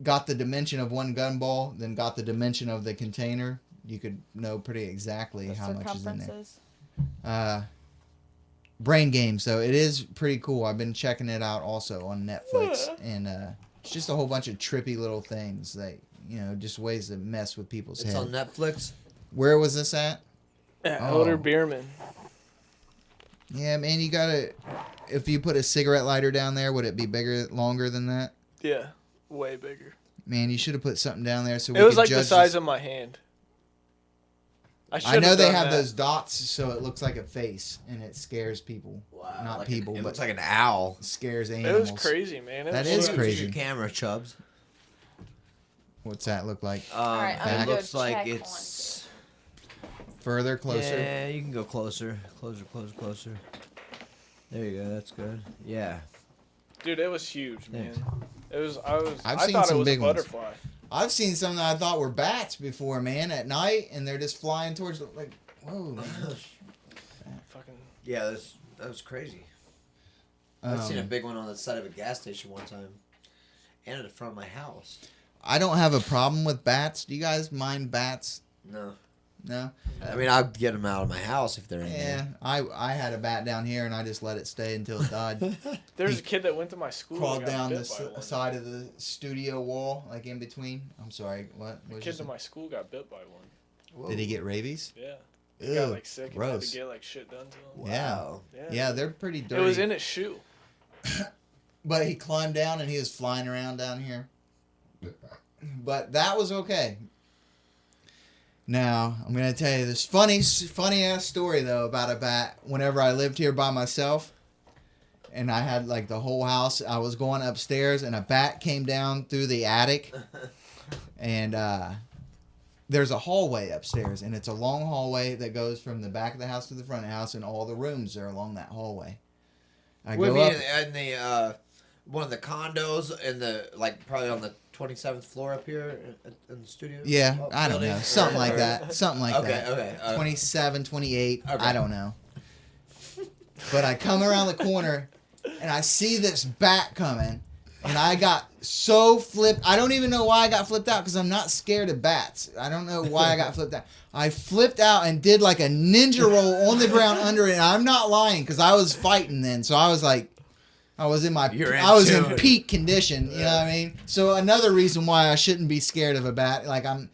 got the dimension of one gumball, then got the dimension of the container, you could know pretty exactly The how much is in there. circumferences. Brain Games, though, it is pretty cool. I've been checking it out also on Netflix, and it's just a whole bunch of trippy little things that, you know, just ways to mess with people's It's head. on Netflix. Where was this at? At Oh. Elder Bierman. Yeah, man, you gotta. If you put a cigarette lighter down there, would it be bigger, longer than that? Yeah, way bigger. Man, you should have put something down there so we It was could like judge the size this. of my hand. I know they done have that. those dots, so it looks like a face, and it scares people. Wow. Not like people, It but looks like an owl. scares It animals. was crazy, man. It That was is huge. crazy. Your camera, Chubbs. What's that look like? right, I'm gonna it go looks like check it's. Further, closer. Yeah, you can go closer, closer. There you go. That's good. Yeah. Dude, it was huge, man. Thanks. It was. I've I seen thought some it was big a ones. butterfly. I've seen some that I thought were bats before, man, at night, and they're just flying towards the, like, whoa, man. Fucking. Yeah, that was crazy. I've seen a Um, big one on the side of a gas station one time, and at the front of my house. I don't have a problem with bats. Do you guys mind bats? No. No? I mean, I'll get them out of my house if they're in Yeah, I had a bat down here, and I just let it stay until it died. there. There's a kid that went to my school. Crawled and got down the bit by one. side of the studio wall, like in between. I'm sorry, what? The What'd kid you in say? my school got bit by one. Did he get rabies? Yeah. Ew, He got like sick and had gross. to get like shit done to him. Wow. Yeah, they're pretty dirty. It was in his shoe. But he climbed down and he was flying around down here. But that was okay. Now, I'm going to tell you this funny ass story, though, about a bat. Whenever I lived here by myself, and I had, like, the whole house, I was going upstairs, and a bat came down through the attic. And there's a hallway upstairs, and it's a long hallway that goes from the back of the house to the front of the house, and all the rooms are along that hallway. I Would go be up. in the one of the condos in the probably on the 27th floor up here in the studio. Yeah, Oh, I don't building? know. Something like Or- that. Something like Okay, that. okay. 27, 28. Okay. I don't know. But I come around the corner and I see this bat coming. And I got so flipped. I don't even know why I got flipped out because I'm not scared of bats. I don't know why I got flipped out. I flipped out and did like a ninja roll on the ground under it. And I'm not lying because I was fighting then. So I was like, I was in into it. peak condition. You know what I mean? So another reason why I shouldn't be scared of a bat. Like I'm,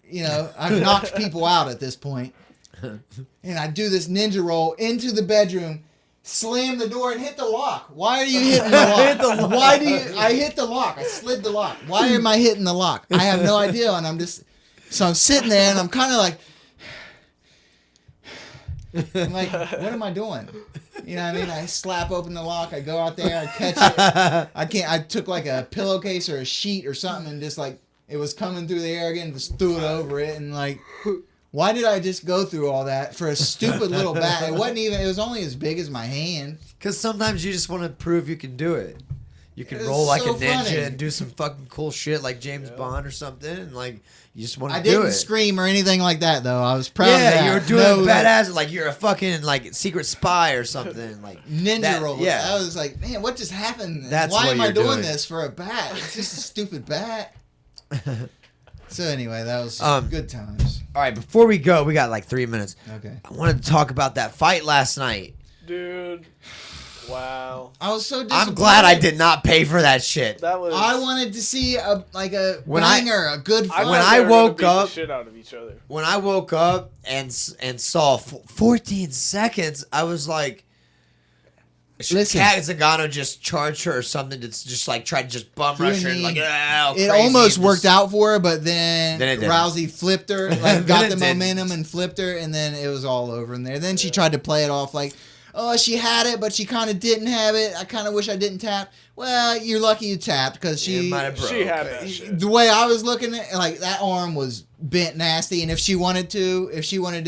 you know, I've knocked people out at this point. And I do this ninja roll into the bedroom, slam the door, and hit the lock. Why are you hitting the lock? Hit the lock. Why do you? I hit the lock. I slid the lock. Why am I hitting the lock? I have no idea. And I'm sitting there, and I'm kind of like, what am I doing? You know what I mean? I slap open the lock. I go out there. I catch it. I took like a pillowcase or a sheet or something, and just like it was coming through the air again, just threw it over it, and like Why did I just go through all that for a stupid little bat? It wasn't even. It was only as big as my hand. Because sometimes you just want to prove you can do it. You can It was roll like so a ninja funny. and do some fucking cool shit like James Bond or something, and like you just want I to do didn't it. scream or anything like that though. I was proud of that. Yeah, you were doing No, badass, like you're a fucking like secret spy or something. Like ninja that- roll. yeah. I was like, man, what just happened? That's Why what am I you're doing doing. this for a bat? It's just a stupid bat. So anyway, that was good times. All right, before we go, we got like 3 minutes. Okay. I wanted to talk about that fight last night. Dude. Wow. I was so disappointed. I'm glad I did not pay for that shit. That was. I wanted to see a When I- banger, a good fight. when thought I they were gonna woke beat the up- shit out of each other. When I woke up and saw 14 seconds, I was like, should Listen. Kat Zingano just charge her or something to just like try to just bum rush her and like, all it crazy almost and worked just- out for her, but then Then it didn't. Rousey flipped her, like Then got it the didn't. momentum and flipped her, and then it was all over in there. Then she tried to play it off like, oh, she had it, but she kind of didn't have it. I kind of wish I didn't tap. Well, you're lucky you tapped because It she. might have broke. She had that shit. The way I was looking at, like that arm was bent nasty, and if she wanted to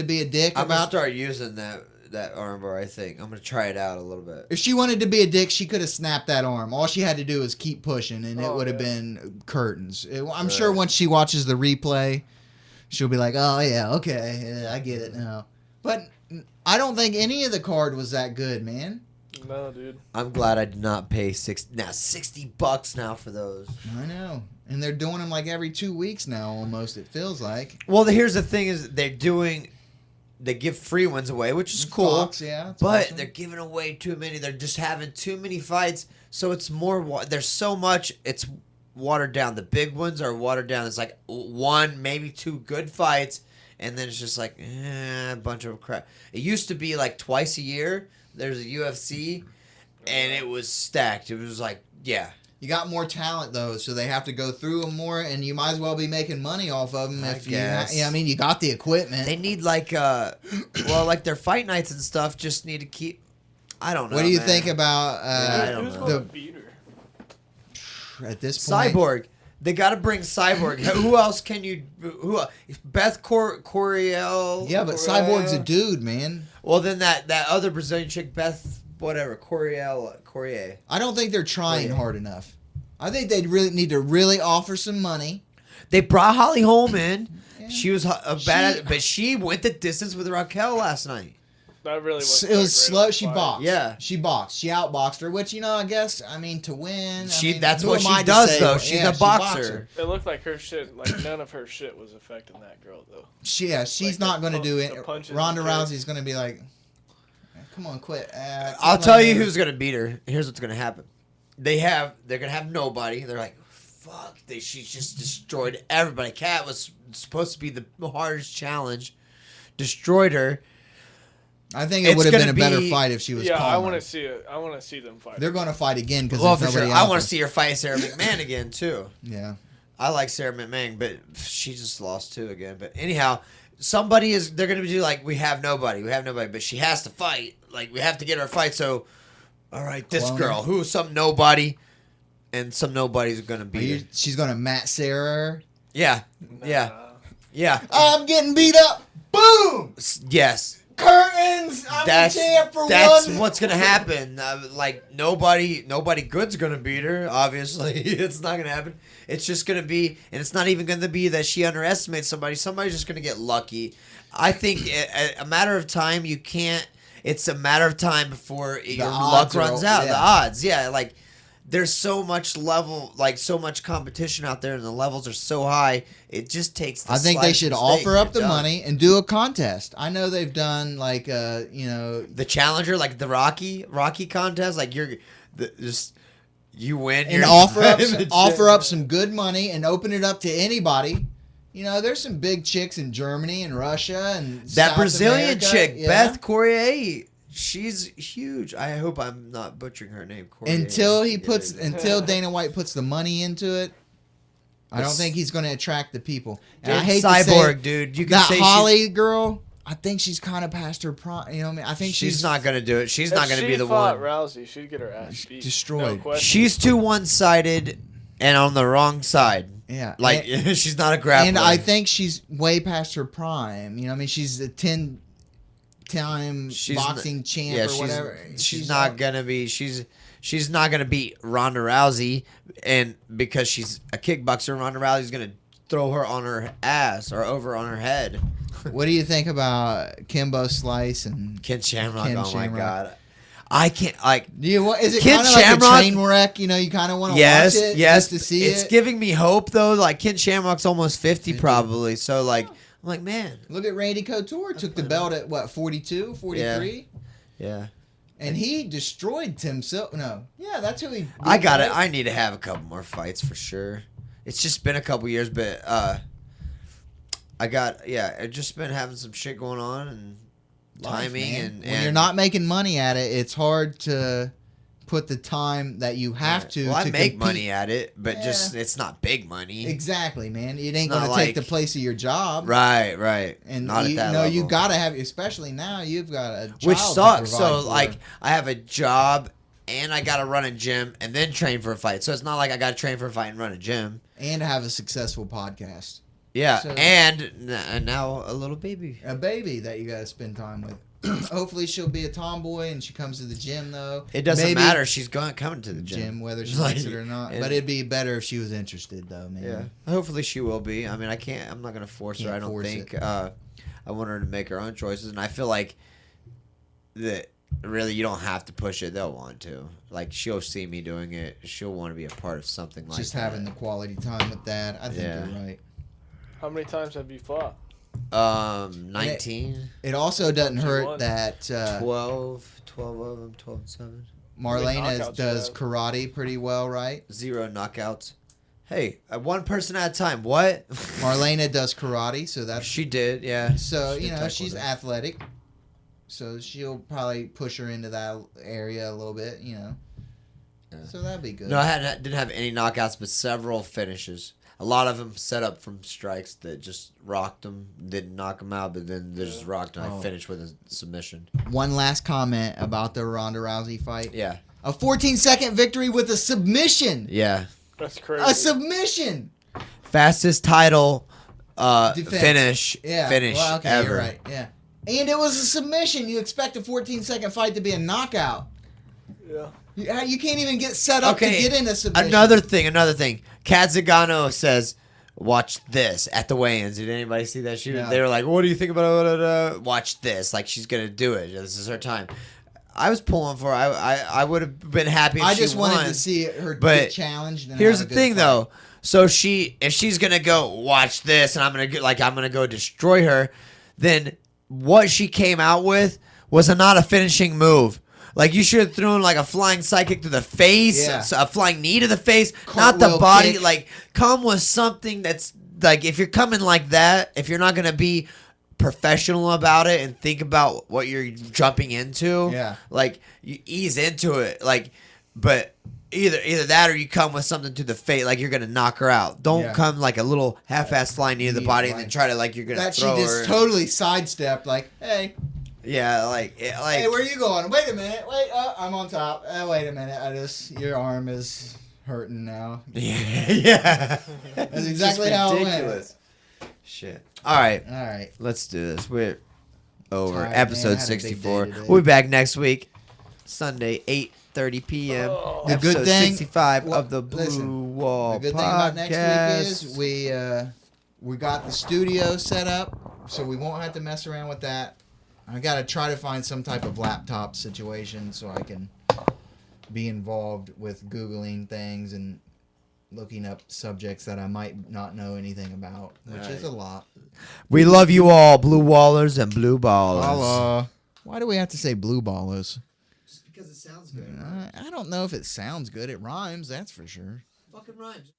be a dick I'm gonna about start using that armbar. I think I'm gonna try it out a little bit. If she wanted to be a dick, she could have snapped that arm. All she had to do was keep pushing, and it Oh, would have yeah. been curtains. I'm Right. sure once she watches the replay, she'll be like, "Oh yeah, okay, yeah, I get it now." But I don't think any of the card was that good, man. No, dude. I'm glad I did not pay $60 now for those. I know, and they're doing them like every 2 weeks now, almost. It feels like. Well, here's the thing: is they give free ones away, which is cool. Fox, yeah, it's But awesome. they're giving away too many. They're just having too many fights. So it's more. There's so much. It's watered down. The big ones are watered down. It's like one, maybe two good fights, and then it's just like a bunch of crap. It used to be like twice a year. There's a UFC, and it was stacked. It was like You got more talent though, so they have to go through them more, and you might as well be making money off of them I if guess. I mean, you got the equipment. they need like like their fight nights and stuff. Just need to keep. I don't know. What do you man. think about I don't Who's know. gonna the beat her? at this point? Cyborg. They got to bring Cyborg. Who else can you? Who? Beth Coriel. Yeah, but Cyborg's a dude, man. Well, then that other Brazilian chick, Beth, whatever, Corrier. I don't think they're trying Yeah. hard enough. I think they really need to really offer some money. They brought Holly Holm in. Yeah. She was a bad, but she went the distance with Raquel last night. That really was. It was slow. She boxed. Yeah. She boxed. She outboxed her, which, I guess, to win. That's who what am she I to does, say? though. She's Yeah, a she boxer. It looked like her shit. Like none of her shit was affecting that girl though. She's Like not the going to do the it. punches Ronda and kicks. Rousey's going to be like, come on, quit. I'll tell you who's gonna beat her. Here's what's gonna happen. They're gonna have nobody. They're like, fuck. She just destroyed everybody. Kat was supposed to be the hardest challenge. Destroyed her. I think it It's would have been a gonna better be- fight if she was Yeah, I calmer. want to see it. I want to see them fight. They're going to fight again because Well, there's for sure. nobody I out want there. to see her fight Sarah McMahon again too. Yeah. I like Sarah McMahon, but she just lost too again. But anyhow, they're gonna be like, we have nobody, but she has to fight. Like we have to get her a fight. So, all right, this Clone her. girl, who's some nobody, and some nobody's gonna beat her. She's going to Matt Sarah. Yeah, Nah. yeah. I'm getting beat up. Boom! Yes. Curtains! I'm That's the champ for that's one. what's gonna happen. Like nobody good's gonna beat her. Obviously, it's not gonna happen. It's just gonna be, and it's not even gonna be that she underestimates somebody. Somebody's just gonna get lucky. I think a matter of time. You can't. It's a matter of time before your luck odds are runs all- out. yeah. The odds, yeah, like. There's so much so much competition out there, and the levels are so high. It just takes. The I think they slightest should mistake, offer up you're the done. money and do a contest. I know they've done like The challenger, like the Rocky contest, like you win. and you're offer up some good money and open it up to anybody. There's some big chicks in Germany and Russia and That South Brazilian America, chick, yeah. Beth Corrier. She's huge. I hope I'm not butchering her name. Corrier. Until Dana White puts the money into it, I don't think he's going to attract the people. And I hate Cyborg, to say, dude. You can that say Holly girl. I think she's kind of past her prime. You know what I mean? I think she's not gonna do it. She's If not gonna she be the fought one. Rousey, she'd get her ass beat. Destroyed. No question. She's too one-sided, and on the wrong side. Yeah. Like she's not a grappler. And I think she's way past her prime. You know, I mean, she's a 10-time boxing champ or whatever. She's not gonna be. She's not gonna beat Ronda Rousey, and because she's a kickboxer, Ronda Rousey's gonna throw her on her ass or over on her head. What do you think about Kimbo Slice and Ken Shamrock? Ken Oh Shamrock. my god, I can't like. Do you? Is it Ken kind of like a Shamrock- train wreck? You know, you kind of want to Yes, watch it yes. just to see it's it. giving me hope though. Like Ken Shamrock's almost 50 probably. So like, I'm like, man. Look at Randy Couture. Took the belt at what, 42, 43? Yeah. And he destroyed Tim Silver. No. Yeah, that's who he beat, I got it. right? I need to have a couple more fights for sure. It's just been a couple years, but I've just been having some shit going on and Life, timing man. and when you're not making money at it, it's hard to put the time that you have to. Well, I to make compete. money at it, but Yeah. just it's not big money. Exactly, man. It ain't not going to take the like- place of your job. Right. And not you at that know, level. you gotta have, especially now, you've got a child Which to sucks. provide So for. like, I have a job and I gotta run a gym and then train for a fight. So it's not like I gotta train for a fight and run a gym. and have a successful podcast, Yeah, So- and now a little baby. a baby that you gotta spend time with. Hopefully, she'll be a tomboy and she comes to the gym though. It doesn't Maybe matter. She's coming to the Gym, gym. whether she Like, likes it or not. and- But it'd be better if she was interested, though, man. Yeah, hopefully she will be. I mean, I'm not gonna force her. Can't I don't force think. it. I want her to make her own choices, and I feel like that really you don't have to push it. They'll want to. Like she'll see me doing it. She'll want to be a part of something like Just that. having the quality time with that. I think Yeah. you're right. How many times have you fought? 19, It also doesn't You hurt won. that 12 of them, 12 and 7. Marlena knockouts does you have? karate pretty well, right? 0 knockouts. Hey, one person at a time. What? Marlena does karate, so that's She did, yeah. so She you did know she's taekwondo. athletic, so she'll probably push her into that area a little bit, you know. Yeah. So that'd be good. No, I didn't have any knockouts, but several finishes. A lot of them set up from strikes that just rocked them, didn't knock them out, but then they just rocked and I Oh. finished with a submission. One last comment about the Ronda Rousey fight: Yeah, a 14-second victory with a submission. yeah. That's crazy. A submission. Fastest title Defense. finish Well, okay, ever. you're right. Yeah. And it was a submission. You expect a 14-second fight to be a knockout. Yeah. You can't even get set up Okay, to get in a submission. Another thing. Kat Zagano says, "Watch this" at the weigh-ins. Did anybody see that? Yeah. They were like, "What do you think about watch this?" Like she's gonna do it. This is her time. I was pulling for her. I would have been happy if I she just wanted won. to see her but get challenged. And Here's have the a good thing, fight. though. So if she's gonna go watch this, and I'm gonna go destroy her, then what she came out with was not a finishing move. Like you should have thrown like a flying sidekick to the face, Yeah. a flying knee to the face, not the Cartwheel body. kick. Like come with something that's like if you're coming like that, if you're not gonna be professional about it and think about what you're jumping into, Yeah. like you ease into it, like but. Either that or you come with something to the face, like you're gonna knock her out. Don't Yeah. come like a little half-ass flying knee to the Knee, body and right. then try to like you're gonna That she throw just her. totally sidestepped. Like, hey, Yeah, like hey, where are you going? Wait a minute. Wait, I'm on top. Wait a minute. Your arm is hurting now. yeah. That's exactly how it went. Shit. All right, All right. let's do this. We're over. Tired, man. Episode I had a big day 64. today. We'll be back next week, Sunday, 8:30 p.m. Oh. The good Episode thing- 65 well, of the Blue listen, Wall The good thing about next week is we got the studio set up, so we won't have to mess around with that. I got to try to find some type of laptop situation so I can be involved with Googling things and looking up subjects that I might not know anything about, which is a lot. We love you all, Blue Wallers and Blue Ballers. Why do we have to say blue ballers? Just because it sounds good. I don't know if it sounds good. It rhymes, that's for sure. Fucking rhymes.